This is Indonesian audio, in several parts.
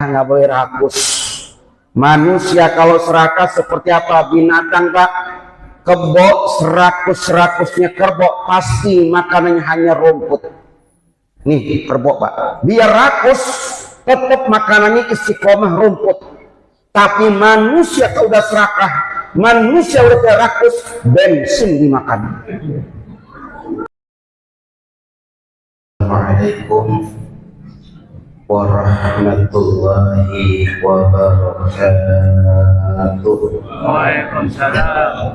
nggak boleh rakus. Manusia kalau serakah seperti apa? Binatang Pak, kebo serakus-serakusnya kerbau pasti makanannya hanya rumput. Nih kerbau Pak, biar rakus tetap makanannya istiqomah rumput. Tapi manusia kalau udah serakah, manusia udah rakus, bensin dimakan. Assalamualaikum warahmatullahi wabarakatuh. Waalaikumsalam.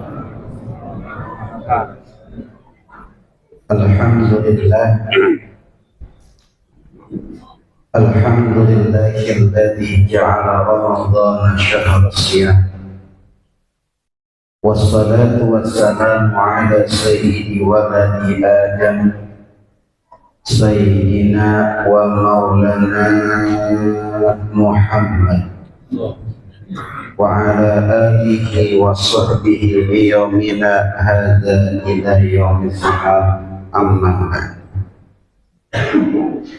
Alhamdulillah. Alhamdulillahilladzi ja'ala Ramadhana syahra shiyam. Wassalatu wassalamu ala sayyidi waladi Adam Sayyidina wa maulana Muhammad wa ala alihi wa sahbihi liyawmina hadha ila yawmil qiyamah amma ba'd.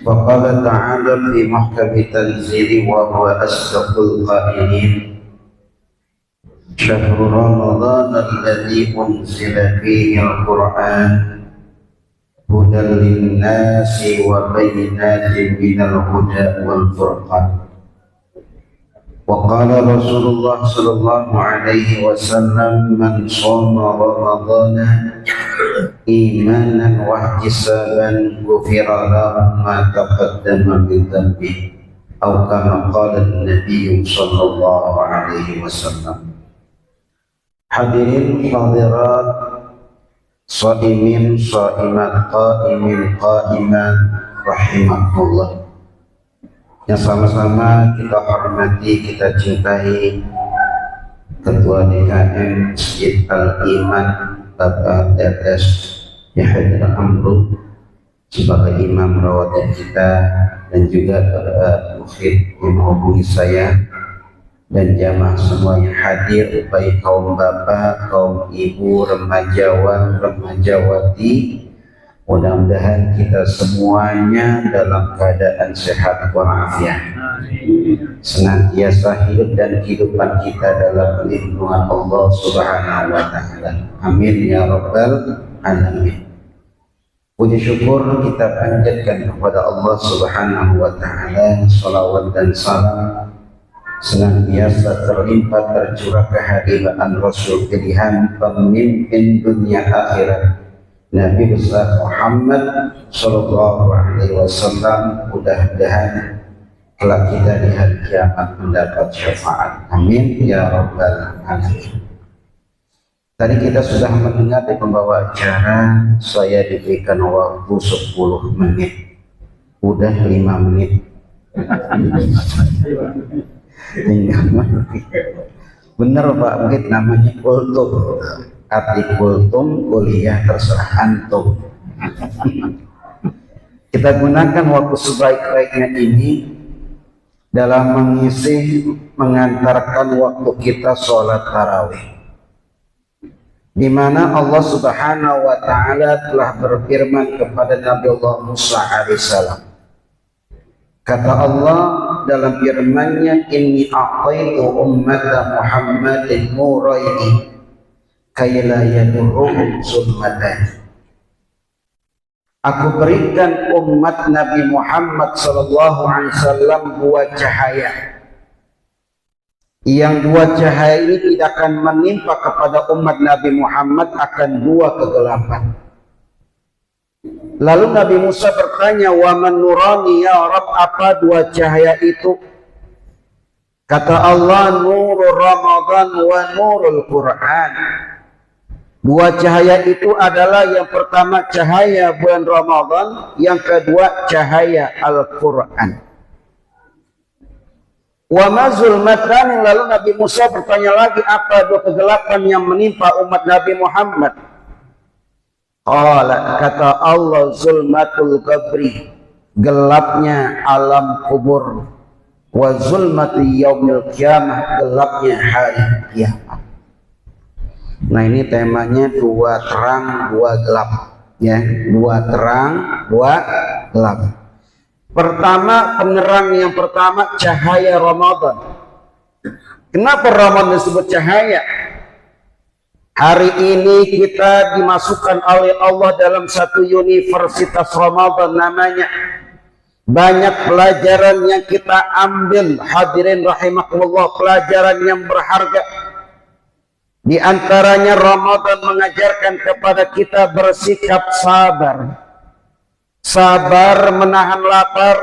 Faqala ta'ala fi mahkami tanzili wa huwa asdaqul qailin Syahru Ramadhan alladhi unzila fihi al-Qur'an hudan linnasi wa bayyinatin minal huda wal furqan. Wa qala Rasulullah sallallahu alaihi wasallam man shoma ramadhana imanan wa ihtisaban ghufira lahu ma taqaddama min dhanbi aw kama qala an-nabiy sallallahu alaihi wasallam. Hadirin hadirat, shaimin shaimat, qaimin qaiman rahimakumullah. Yang sama-sama kita hormati, kita cintai Ketua DKM Masjid Al-Iman Bapak Tetes Yahya Amru sebagai imam rawatib kita, dan juga Bapak Mufid yang menghubungi saya dan jamaah semua yang hadir, baik kaum bapak, kaum ibu, remajawan, remajawati. Mudah-mudahan kita semuanya dalam keadaan sehat walafiat, senantiasa hidup dan kehidupan kita dalam lindungan Allah Subhanahu wa Ta'ala. Amin ya rabbal alamin. Puji syukur kita panjatkan kepada Allah Subhanahu wa Ta'ala. Salawat dan salam senantiasa terlimpah tercurah kehadiran Rasul pilihan, pemimpin dunia akhirat, Nabi besar Muhammad sallallahu alaihi wasallam. Mudah-mudahan kelak kita di hari kiamat mendapat syafaat. Amin ya rabbal alamin. Tadi kita sudah mendengar di pembawa acara, saya diberikan waktu 10 menit. Udah 5 menit. Bener Pak Mungkin namanya kultum. Arti kultum, kuliah terserah antum. Kita gunakan waktu sebaik-baiknya ini dalam mengantarkan waktu kita sholat tarawih, di mana Allah Subhanahu wa Ta'ala telah berfirman kepada Nabi Allah Musa alaihissalam. Kata Allah dalam firman-Nya, inni a'taitu ummata Muhammadin nuraini kaila yadurruhum zulmatan. Aku berikan umat Nabi Muhammad sallallahu alaihi wasallam 2 cahaya. Yang 2 cahaya ini tidak akan menimpa kepada umat Nabi Muhammad akan 2 kegelapan. Lalu Nabi Musa bertanya, wa man nurani ya Rabb, apa 2 cahaya itu? Kata Allah, nurul Ramadan wa nurul Quran. 2 cahaya itu adalah yang pertama cahaya bulan Ramadan, yang kedua cahaya Al-Quran. Wa mazul matran. Lalu Nabi Musa bertanya lagi, apa 2 kegelapan yang menimpa umat Nabi Muhammad? Kata Allah, zulmatul qabri, gelapnya alam kubur, wa zulmatul yaumil qiyamah, gelapnya hari kiamat. Nah ini temanya 2 terang 2 gelap, ya, 2 terang 2 gelap. Pertama, penerang yang pertama cahaya Ramadan. Kenapa Ramadan disebut cahaya? Hari ini kita dimasukkan oleh Allah dalam satu universitas Ramadan namanya. Banyak pelajaran yang kita ambil, hadirin rahimakumullah, pelajaran yang berharga. Di antaranya Ramadan mengajarkan kepada kita bersikap sabar. Sabar menahan lapar,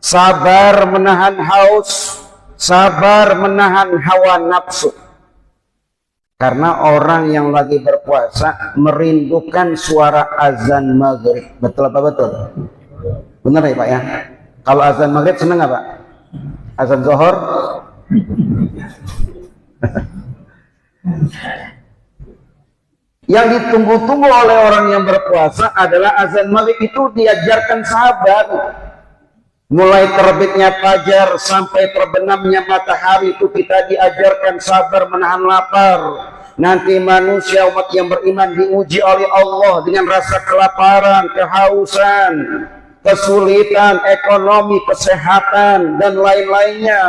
sabar menahan haus, sabar menahan hawa nafsu. Karena orang yang lagi berpuasa merindukan suara azan maghrib. Betul apa betul? Benar ya Pak ya? Kalau azan maghrib senang nggak Pak? Azan zuhur? Yang ditunggu-tunggu oleh orang yang berpuasa adalah azan maghrib. Itu diajarkan sabar. Mulai terbitnya fajar sampai terbenamnya matahari itu kita diajarkan sabar menahan lapar. Nanti manusia umat yang beriman diuji oleh Allah dengan rasa kelaparan, kehausan, kesulitan ekonomi, kesehatan dan lain-lainnya.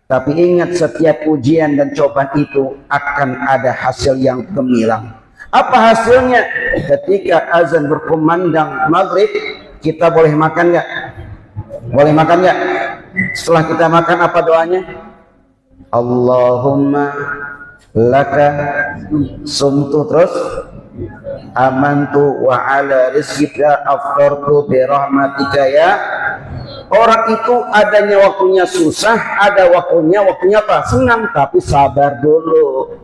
Tapi ingat, setiap ujian dan cobaan itu akan ada hasil yang gemilang. Apa hasilnya? Ketika azan berkumandang maghrib, kita boleh makan nggak? Boleh makan nggak? Setelah kita makan apa doanya? Allahumma laka sumtu, terus amantu wa ala rizqika aftartu bi rahmatika ya. Orang itu adanya waktunya susah, ada waktunya apa? Senang, tapi sabar dulu.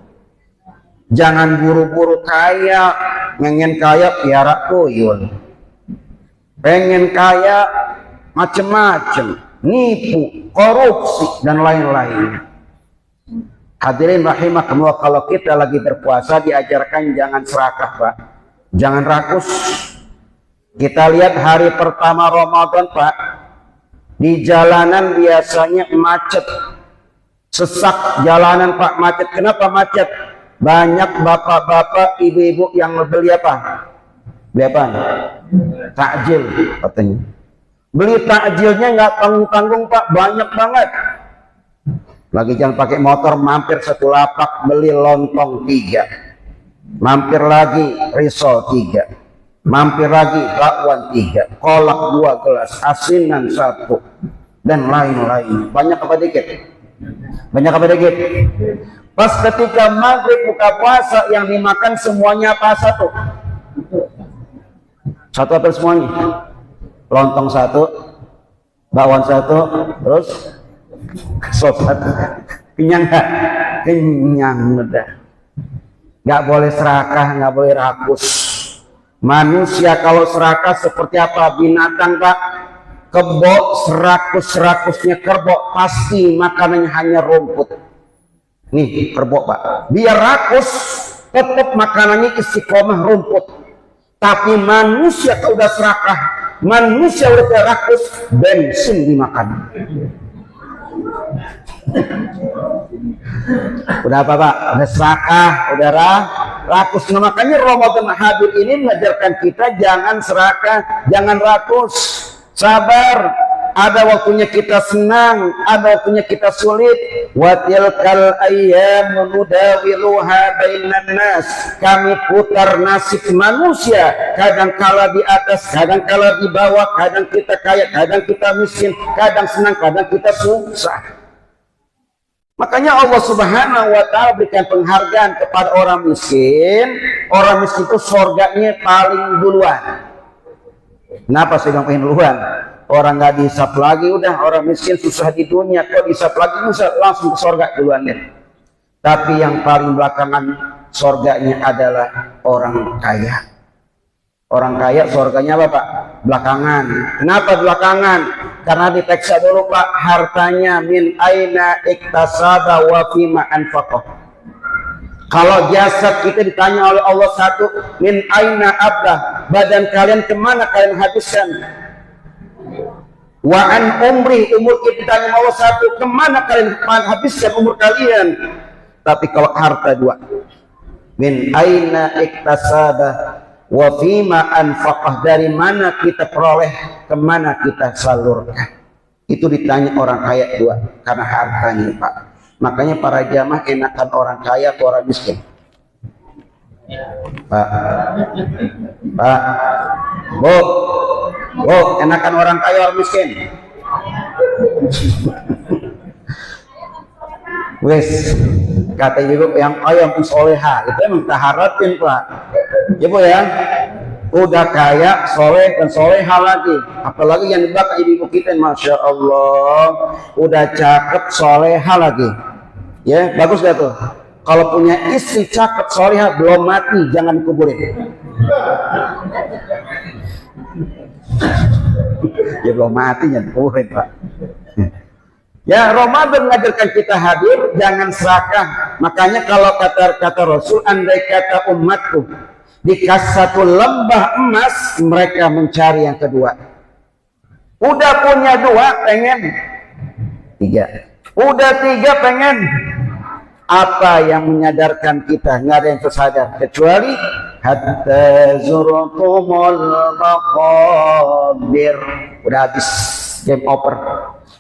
Jangan buru-buru kaya. Pengen kaya piara tuyul, pengen kaya macem-macem, nipu, korupsi dan lain-lain. Hadirin rahimakumullah, kalau kita lagi berpuasa diajarkan jangan serakah Pak, jangan rakus. Kita lihat hari pertama Ramadan Pak, di jalanan biasanya macet, sesak jalanan Pak, macet. Kenapa macet? Banyak bapak-bapak, ibu-ibu yang beli apa? Beli apa? Takjil katanya. Beli takjilnya nggak tanggung-tanggung Pak, banyak banget. Lagi jangan pakai motor, mampir satu lapak beli lontong 3, mampir lagi risol 3, mampir lagi bakwan 3, kolak 2 gelas, asinan 1, dan lain-lain. Banyak apa dikit? Banyak apa dikit? Pas ketika maghrib buka puasa yang dimakan semuanya apa? Satu apa semuanya? Lontong 1, bakwan 1, terus sop 1. Kenyang gak? Kenyang udah. Gak boleh serakah, gak boleh rakus. Manusia kalau serakah seperti apa? Binatang Pak. Kebo, serakus-serakusnya kerbau, pasti makanannya hanya rumput. Nih kerbau Pak, biar rakus tetap makanannya istiqomah rumput. Tapi manusia kalau udah serakah, manusia udah rakus, bensin dimakan. Udah apa Pak? Udah serakah, udah rakus. Nah, makanya Ramadan hadir ini mengajarkan kita jangan serakah, jangan rakus, sabar. Ada waktunya kita senang, ada waktunya kita sulit. Wa tilkal ayyamu nudawiluha bainan nas. Kami putar nasib manusia, kadang kala di atas, kadang kala di bawah, kadang kita kaya, kadang kita miskin, kadang senang, kadang kita susah. Makanya Allah Subhanahu wa Ta'ala berikan penghargaan kepada orang miskin. Orang miskin itu surganya paling duluan. Kenapa saya bilang paling duluan? Orang nggak dihisap lagi, udah orang miskin susah di dunia, kok dihisap lagi bisa langsung ke surga duluan deh. Tapi yang paling belakangan surganya adalah orang kaya. Orang kaya surganya apa Pak? Belakangan. Kenapa belakangan? Karena diperiksa dulu Pak, hartanya min aina iktasaba wa fima anfaqah. Kalau jasad kita ditanya oleh Allah satu, min aina abdah, badan kalian kemana kalian habiskan? Wa an umri, umur kita ditanya Allah satu, kemana kalian habiskan umur kalian? Tapi kalau harta 2, min aina iktasaba, wa fima anfaqah, dari mana kita peroleh, kemana kita salurkan. Itu ditanya orang kaya dua, karena hartanya Pak. Makanya para jamaah enakan orang kaya atau orang miskin? Pak, Bu, enakan orang kaya orang miskin? Wes, kata ibu yang kaya yang soleha, itu emang kita harapin Pak. Ibu ya, udah kaya, soleh dan soleha lagi. Apalagi yang di belakang ibu kita, masya Allah, udah cakep, soleha lagi. Ya, bagus gak tuh? Kalau punya istri cakep, soleha, belum mati, jangan kuburin. Ya belum mati, jangan kuburin Pak. Ya, Ramadan mengajarkan kita hadir, jangan serakah. Makanya kalau kata Rasul, andai kata umatku dikasih satu lembah emas, mereka mencari yang kedua. Udah punya dua, pengen tiga. Udah tiga, pengen. Apa yang menyadarkan kita? Nggak ada yang tersadar kecuali hatta zurtumul maqabir. Udah habis, game over.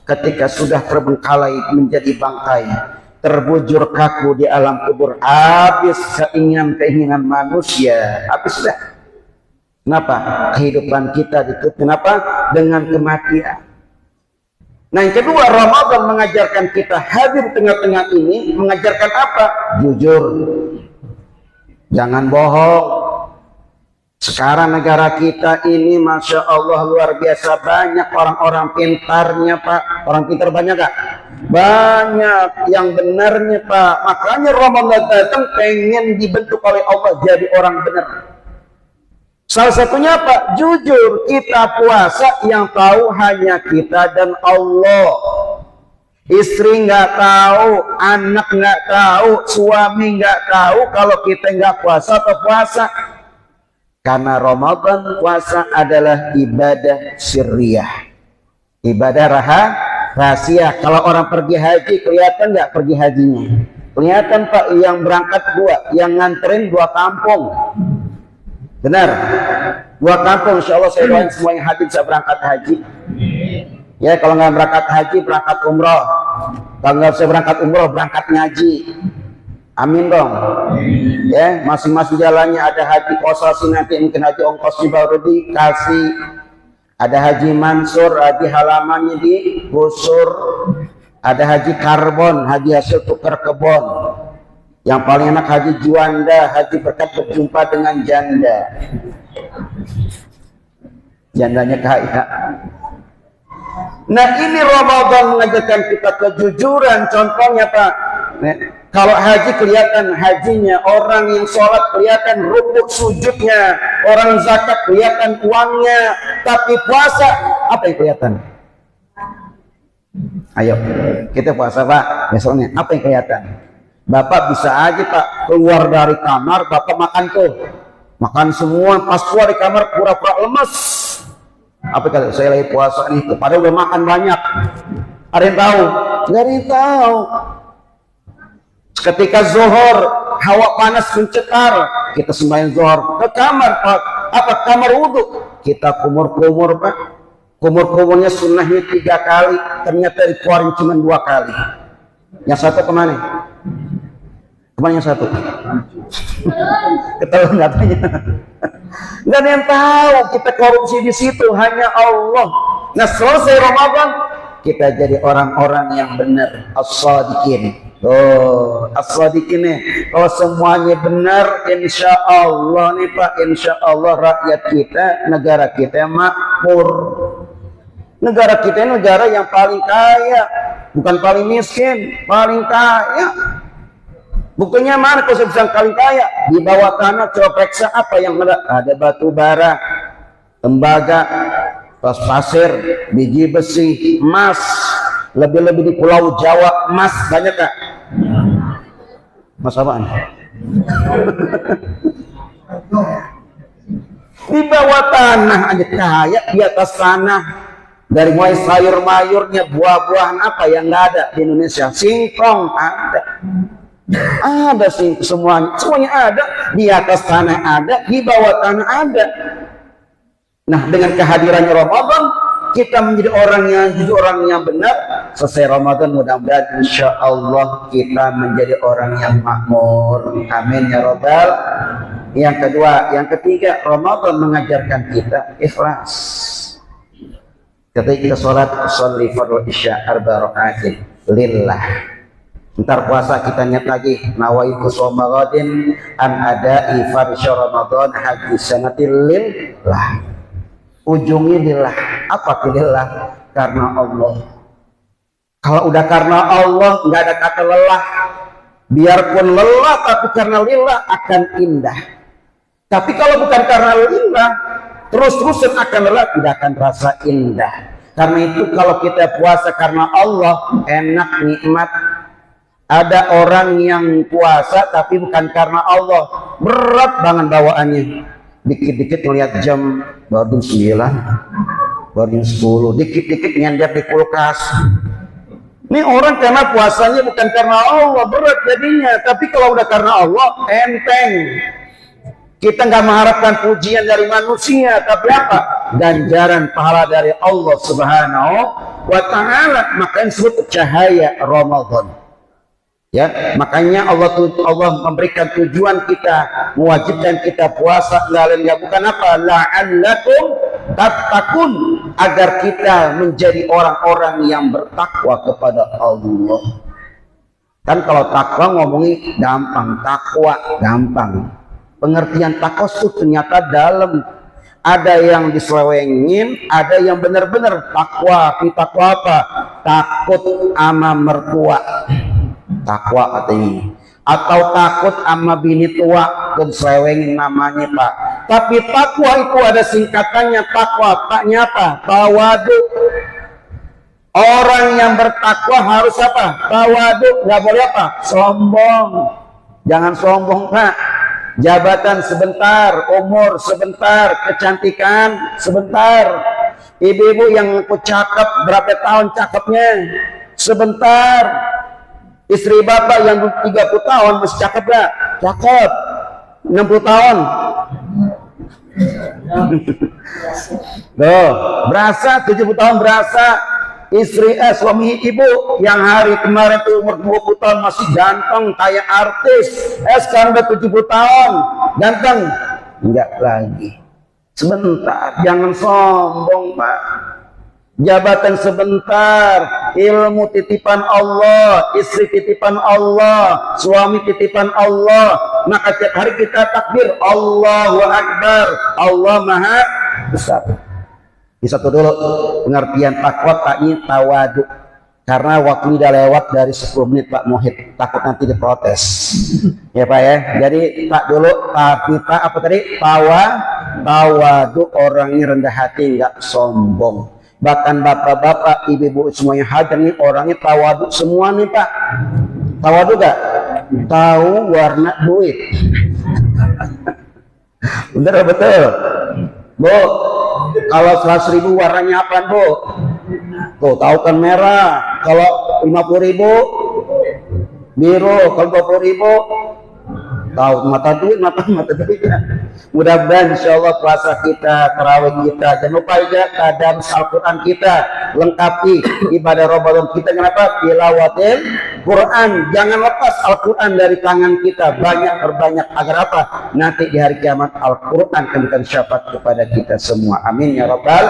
Ketika sudah terbengkalai menjadi bangkai, terbujur kaku di alam kubur, habis keinginan-keinginan manusia, habis sudah. Kenapa? Kehidupan kita ditutup. Kenapa? Dengan kematian. Nah, yang kedua, Ramadan mengajarkan kita hadir tengah-tengah ini, mengajarkan apa? Jujur. Jangan bohong. Sekarang negara kita ini masya Allah luar biasa, banyak orang-orang pintarnya Pak. Orang pintar banyak gak? Banyak yang benarnya Pak. Makanya Ramadan datang pengen dibentuk oleh Allah jadi orang benar. Salah satunya Pak, jujur. Kita puasa yang tahu hanya kita dan Allah. Istri nggak tahu, anak nggak tahu, suami nggak tahu kalau kita nggak puasa atau puasa. Karena Ramadan puasa adalah ibadah sirriyah, ibadah rahasia. Kalau orang pergi haji kelihatan nggak pergi hajinya? Kelihatan Pak, yang berangkat dua, yang nganterin dua kampung. Benar, dua kampung. Insya Allah saya doain semua yang hadir bisa berangkat haji. Ya, kalau nggak berangkat haji berangkat umroh. Kalau nggak bisa berangkat umroh berangkat ngaji. Amin dong. Ya, masing-masing jalannya. Ada haji kosasi, nanti mungkin haji ongkosnya baru dikasih. Ada haji mansur, haji halamannya digusur. Ada haji karbon, haji hasil tukar kebon. Yang paling enak haji juanda, haji berkat berjumpa dengan janda. Jandanya kaya. Nah, ini Ramadan mengajarkan kita kejujuran. Contohnya Pak, kalau haji kelihatan hajinya, orang yang sholat kelihatan rukuk sujudnya, orang zakat kelihatan uangnya, tapi puasa apa yang kelihatan? Ayo kita puasa Pak, besoknya apa yang kelihatan? Bapak bisa aja Pak keluar dari kamar, Bapak makan tuh, makan semua, pas keluar di kamar pura-pura lemes. Apa kalau saya lagi puasa nih, padahal udah makan banyak. Ada yang tahu? Nggak ada yang tahu. Ketika zuhur, hawa panas mencekar, kita sembahyang zuhur ke kamar Pak. Apa? Kamar wudhu. Kita kumur-kumur Pak. Kumur-kumurnya sunnahnya 3 kali, ternyata dikeluarin cuma 2 kali. Yang satu kemana? Kemana yang satu? Ketahuan katanya. Nggak ada yang tahu, kita korupsi di situ, hanya Allah. Nah, selesai Ramadan kita jadi orang-orang yang benar, as-shadiqin. Oh, as-shadiqin nih. Kalau semuanya benar, insya Allah nih Pak, insya Allah rakyat kita, negara kita makmur. Negara kita negara yang paling kaya, bukan paling miskin, paling kaya. Buktinya mana kalau saya paling kaya? Di bawah tanah coba periksa apa yang ada batu bara, tembaga, pasir, biji besi, emas. Lebih-lebih di Pulau Jawa emas banyak Kak. Mas apaan? Di bawah tanah aja kaya, di atas tanah. Dari mulai sayur mayurnya, buah-buahan apa yang nggak ada di Indonesia? Singkong ada. Ada sih semuanya ada. Di atas tanah ada, di bawah tanah ada. Nah, dengan kehadirannya Ramadan, kita menjadi orang yang benar. Selesai Ramadan, mudah-mudahan insya Allah kita menjadi orang yang makmur. Amin ya Rabbal. Yang kedua, yang ketiga, Ramadan mengajarkan kita ikhlas. Ketika kita sholat, sholli fardhu isya arba rakaatin lillah. Ntar puasa kita niat lagi, nawaitu shoma ghadin an ada'i fardhu Ramadan hadis sanatil lillah. Ujungnya lillah. Apa lillah? Karena Allah. Kalau udah karena Allah, nggak ada kata lelah. Biarpun lelah, tapi karena lillah akan indah. Tapi kalau bukan karena lillah, terus-terusan akan lelah, tidak akan rasa indah. Karena itu kalau kita puasa karena Allah, enak, nikmat. Ada orang yang puasa tapi bukan karena Allah, berat banget bawaannya. Dikit-dikit melihat jam, baru 9, baru 10, dikit-dikit nyender di kulkas. Ini orang karena puasanya bukan karena Allah, berat jadinya. Tapi kalau udah karena Allah, enteng. Kita nggak mengharapkan pujian dari manusia, tapi apa? Ganjaran pahala dari Allah Subhanahu wa Ta'ala. Makanya disebut cahaya Ramadan. Ya, makanya Allah memberikan tujuan kita, mewajibkan kita puasa lain ya bukan apa? La'allakum tattaqun, agar kita menjadi orang-orang yang bertakwa kepada Allah. Kan kalau takwa ngomongi gampang, takwa gampang. Pengertian takwa itu ternyata dalam. Ada yang diselewengin, ada yang benar-benar takwa. Takwa apa? Takut sama mertua. Takwa katanya, atau takut sama bini tua, dan selewengin namanya Pak. Tapi takwa itu ada singkatannya, takwa taknya apa? Tawadu. Orang yang bertakwa harus apa? Tawadu. Nggak boleh apa? Sombong. Jangan sombong Pak. Jabatan sebentar, umur sebentar, kecantikan sebentar. Ibu-ibu yang aku cakep, berapa tahun cakepnya? Sebentar. Istri bapak yang 30 tahun masih cakep gak? Cakep. 60 tahun. Loh, berasa 70 tahun berasa. Suami ibu yang hari kemarin tuh umur 20 tahun masih ganteng kayak artis. Sekarang udah 70 tahun. Ganteng. Enggak lagi. Sebentar, jangan sombong Pak. Jabatan sebentar, ilmu titipan Allah, istri titipan Allah, suami titipan Allah. Maka tiap hari kita takbir Allahu Akbar, Allah Maha Besar. Ini satu dulu pengertian takwa, taknya tawadu. Karena waktu udah lewat dari 10 menit Pak Muhid, takut nanti diprotes. Ya Pak ya. Jadi tak dulu, kita apa tadi? Tawadu, orangnya rendah hati, nggak sombong. Bahkan bapak-bapak, ibu-ibu semuanya hadir nih, orangnya tawadu semua nih Pak. Tawadu gak? Tahu warna duit. Bener betul? Bu, kalau 100.000 warnanya apa Bu? Tuh tahu kan merah. Kalau 50.000 biru. Kalau 20.000 tahu mata duit. Mudah-mudahan insya Allah puasa kita, tarawih kita, jangan lupa juga kadang Al-Quran kita, lengkapi ibadah Ramadan kita. Kenapa? Tilawatil Quran. Jangan lepas Al-Quran dari tangan kita, perbanyak agar apa? Nanti di hari kiamat Al-Quran akan memberikan syafaat kepada kita semua. Amin ya Rabbal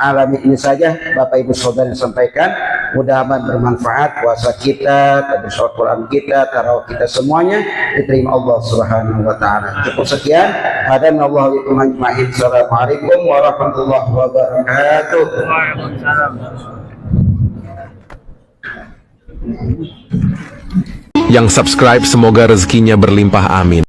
alamin. Ini saja Bapak Ibu Saudara yang sampaikan. Mudah-mudahan bermanfaat puasa kita, tadabur Al-Quran kita, tarawih kita semuanya diterima Allah Subhanahu wa Ta'ala. Cukup sekian. Hadanallahu wa ajma'in. Assalamualaikum warahmatullahi wabarakatuh. Yang subscribe semoga rezekinya berlimpah, amin.